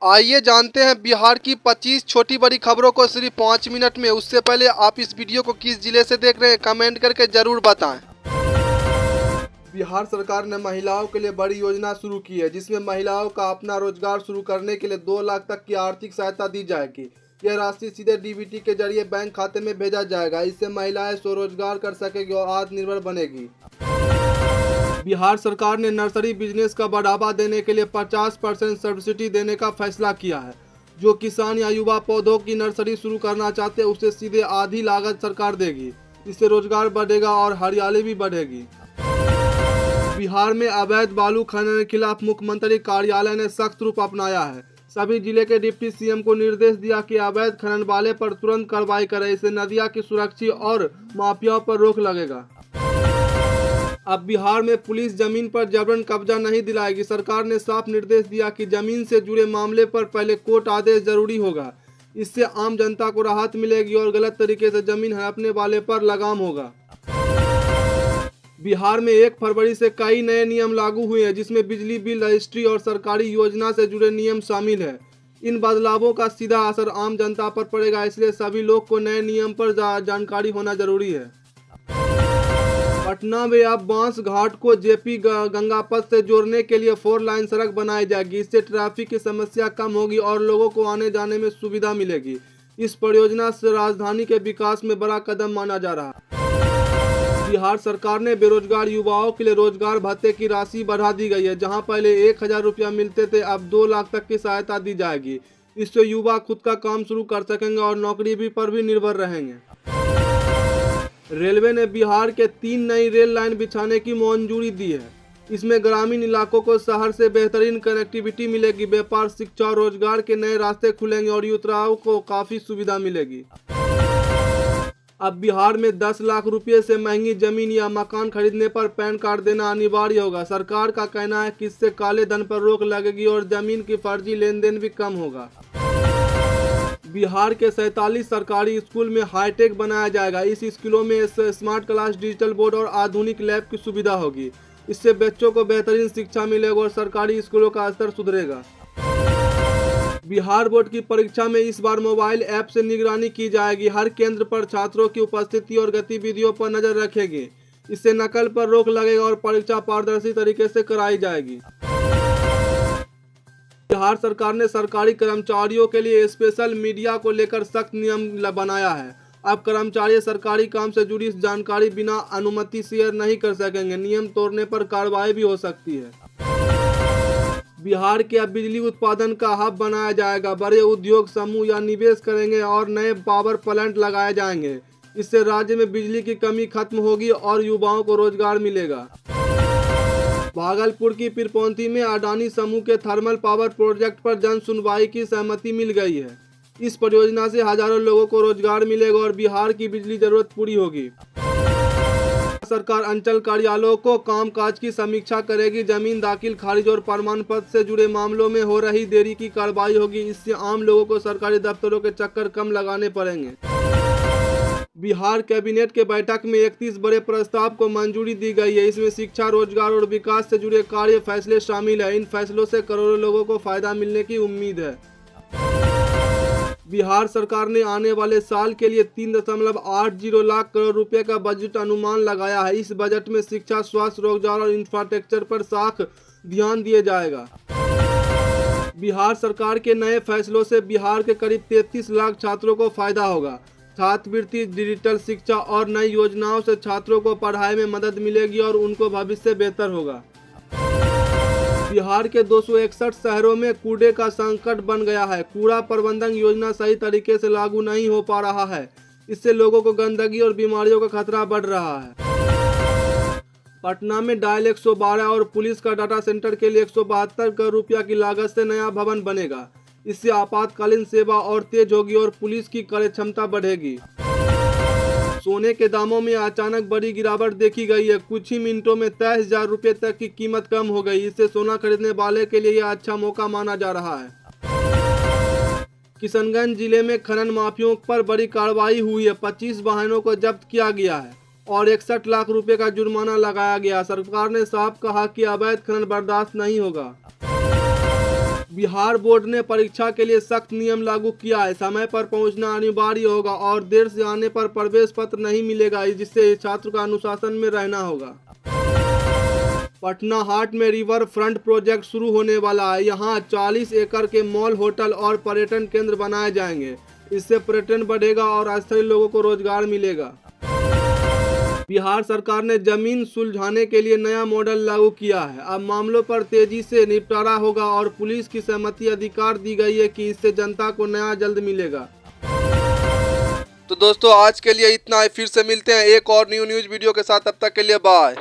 आइए जानते हैं बिहार की 25 छोटी बड़ी खबरों को सिर्फ 5 मिनट में। उससे पहले आप इस वीडियो को किस जिले से देख रहे हैं कमेंट करके जरूर बताएं। बिहार सरकार ने महिलाओं के लिए बड़ी योजना शुरू की है, जिसमें महिलाओं का अपना रोजगार शुरू करने के लिए 2 लाख तक की आर्थिक सहायता दी जाएगी। यह राशि सीधे डीबीटी के जरिए बैंक खाते में भेजा जाएगा। इससे महिलाएं स्वरोजगार कर सकेगी और आत्मनिर्भर बनेगी। बिहार सरकार ने नर्सरी बिजनेस का बढ़ावा देने के लिए 50% सब्सिडी देने का फैसला किया है। जो किसान या युवा पौधों की नर्सरी शुरू करना चाहते हैं उसे सीधे आधी लागत सरकार देगी। इससे रोजगार बढ़ेगा और हरियाली भी बढ़ेगी। बिहार में अवैध बालू खनन के खिलाफ मुख्यमंत्री कार्यालय ने सख्त रूप अपनाया है। सभी जिले के डिप्टी सीएम को निर्देश दिया कि अवैध खनन वाले पर तुरंत कार्रवाई करें। इससे नदियां की सुरक्षा और माफियाओं पर रोक लगेगा। अब बिहार में पुलिस जमीन पर जबरन कब्जा नहीं दिलाएगी। सरकार ने साफ निर्देश दिया कि जमीन से जुड़े मामले पर पहले कोर्ट आदेश जरूरी होगा। इससे आम जनता को राहत मिलेगी और गलत तरीके से जमीन हड़पने वाले पर लगाम होगा। बिहार में 1 फरवरी से कई नए नियम लागू हुए हैं, जिसमें बिजली बिल रजिस्ट्री और सरकारी योजना से जुड़े नियम शामिल है। इन बदलावों का सीधा असर आम जनता पर पड़ेगा, इसलिए सभी लोग को नए नियम पर जानकारी होना जरूरी है। पटना में अब बांस घाट को जेपी गंगा पथ से जोड़ने के लिए 4 लाइन सड़क बनाई जाएगी। इससे ट्रैफिक की समस्या कम होगी और लोगों को आने जाने में सुविधा मिलेगी। इस परियोजना से राजधानी के विकास में बड़ा कदम माना जा रहा है। बिहार सरकार ने बेरोजगार युवाओं के लिए रोजगार भत्ते की राशि बढ़ा दी गई है। जहां पहले 1000 रुपया मिलते थे, अब 2 लाख तक की सहायता दी जाएगी। इससे युवा खुद का काम शुरू कर सकेंगे और नौकरी पर भी निर्भर रहेंगे। रेलवे ने बिहार के 3 नई रेल लाइन बिछाने की मंजूरी दी है। इसमें ग्रामीण इलाकों को शहर से बेहतरीन कनेक्टिविटी मिलेगी। व्यापार, शिक्षा और रोजगार के नए रास्ते खुलेंगे और युवाओं को काफी सुविधा मिलेगी। अब बिहार में 10 लाख रुपए से महंगी जमीन या मकान खरीदने पर पैन कार्ड देना अनिवार्य होगा। सरकार का कहना है कि इससे काले धन पर रोक लगेगी और जमीन की फर्जी लेन देन भी कम होगा। बिहार के 47 सरकारी स्कूल में हाईटेक बनाया जाएगा। इस स्कूलों में स्मार्ट क्लास, डिजिटल बोर्ड और आधुनिक लैब की सुविधा होगी। इससे बच्चों को बेहतरीन शिक्षा मिलेगी और सरकारी स्कूलों का स्तर सुधरेगा। बिहार बोर्ड की परीक्षा में इस बार मोबाइल ऐप से निगरानी की जाएगी। हर केंद्र पर छात्रों की उपस्थिति और गतिविधियों पर नजर रखेगी। इससे नकल पर रोक लगेगा और परीक्षा पारदर्शी तरीके से कराई जाएगी। बिहार सरकार ने सरकारी कर्मचारियों के लिए स्पेशल मीडिया को लेकर सख्त नियम बनाया है। अब कर्मचारी सरकारी काम से जुड़ी जानकारी बिना अनुमति शेयर नहीं कर सकेंगे। नियम तोड़ने पर कार्रवाई भी हो सकती है। बिहार के अब बिजली उत्पादन का हब बनाया जाएगा। बड़े उद्योग समूह या निवेश करेंगे और नए पावर प्लांट लगाए जाएंगे। इससे राज्य में बिजली की कमी खत्म होगी और युवाओं को रोजगार मिलेगा। भागलपुर की पीरपौंती में अडानी समूह के थर्मल पावर प्रोजेक्ट पर जन सुनवाई की सहमति मिल गई है। इस परियोजना से हजारों लोगों को रोजगार मिलेगा और बिहार की बिजली जरूरत पूरी होगी। सरकार अंचल कार्यालयों को कामकाज की समीक्षा करेगी। जमीन दाखिल, खारिज और प्रमाण पत्र से जुड़े मामलों में हो रही देरी की कार्रवाई होगी। इससे आम लोगों को सरकारी दफ्तरों के चक्कर कम लगाने पड़ेंगे। बिहार कैबिनेट के बैठक में 31 बड़े प्रस्ताव को मंजूरी दी गई है। इसमें शिक्षा, रोजगार और विकास से जुड़े कार्य फैसले शामिल है। इन फैसलों से करोड़ों लोगों को फायदा मिलने की उम्मीद है। बिहार सरकार ने आने वाले साल के लिए 3.80 लाख करोड़ रुपए का बजट अनुमान लगाया है। इस बजट में शिक्षा, स्वास्थ्य, रोजगार और इंफ्रास्ट्रक्चर पर साख ध्यान दिया जाएगा। बिहार सरकार के नए फैसलों से बिहार के करीब 33 लाख छात्रों को फायदा होगा। छात्रवृत्ति, डिजिटल शिक्षा और नई योजनाओं से छात्रों को पढ़ाई में मदद मिलेगी और उनको भविष्य बेहतर होगा। बिहार के 261 शहरों में कूड़े का संकट बन गया है। कूड़ा प्रबंधन योजना सही तरीके से लागू नहीं हो पा रहा है। इससे लोगों को गंदगी और बीमारियों का खतरा बढ़ रहा है। पटना में डायल 112 और पुलिस का डाटा सेंटर के लिए 172 करोड़ रुपया की लागत से नया भवन बनेगा। इससे आपातकालीन सेवा और तेज होगी और पुलिस की कार्य क्षमता बढ़ेगी। सोने के दामों में अचानक बड़ी गिरावट देखी गई है। कुछ ही मिनटों में 23,000 रुपये तक की कीमत कम हो गई। इससे सोना खरीदने वाले के लिए यह अच्छा मौका माना जा रहा है। किशनगंज जिले में खनन माफियों पर बड़ी कार्रवाई हुई है। 25 वाहनों को जब्त किया गया है और 61 लाख रुपए का जुर्माना लगाया गया। सरकार ने साफ कहा कि अवैध खनन बर्दाश्त नहीं होगा। बिहार बोर्ड ने परीक्षा के लिए सख्त नियम लागू किया है। समय पर पहुंचना अनिवार्य होगा और देर से आने पर प्रवेश पत्र नहीं मिलेगा, जिससे छात्र को अनुशासन में रहना होगा। पटना हाट में रिवर फ्रंट प्रोजेक्ट शुरू होने वाला है। यहाँ 40 एकड़ के मॉल, होटल और पर्यटन केंद्र बनाए जाएंगे। इससे पर्यटन बढ़ेगा और स्थानीय लोगों को रोजगार मिलेगा। बिहार सरकार ने जमीन सुलझाने के लिए नया मॉडल लागू किया है। अब मामलों पर तेजी से निपटारा होगा और पुलिस की सहमति अधिकार दी गई है कि इससे जनता को न्याय जल्द मिलेगा। तो दोस्तों आज के लिए इतना है, फिर से मिलते हैं एक और न्यूज़ वीडियो के साथ। तब तक के लिए बाय।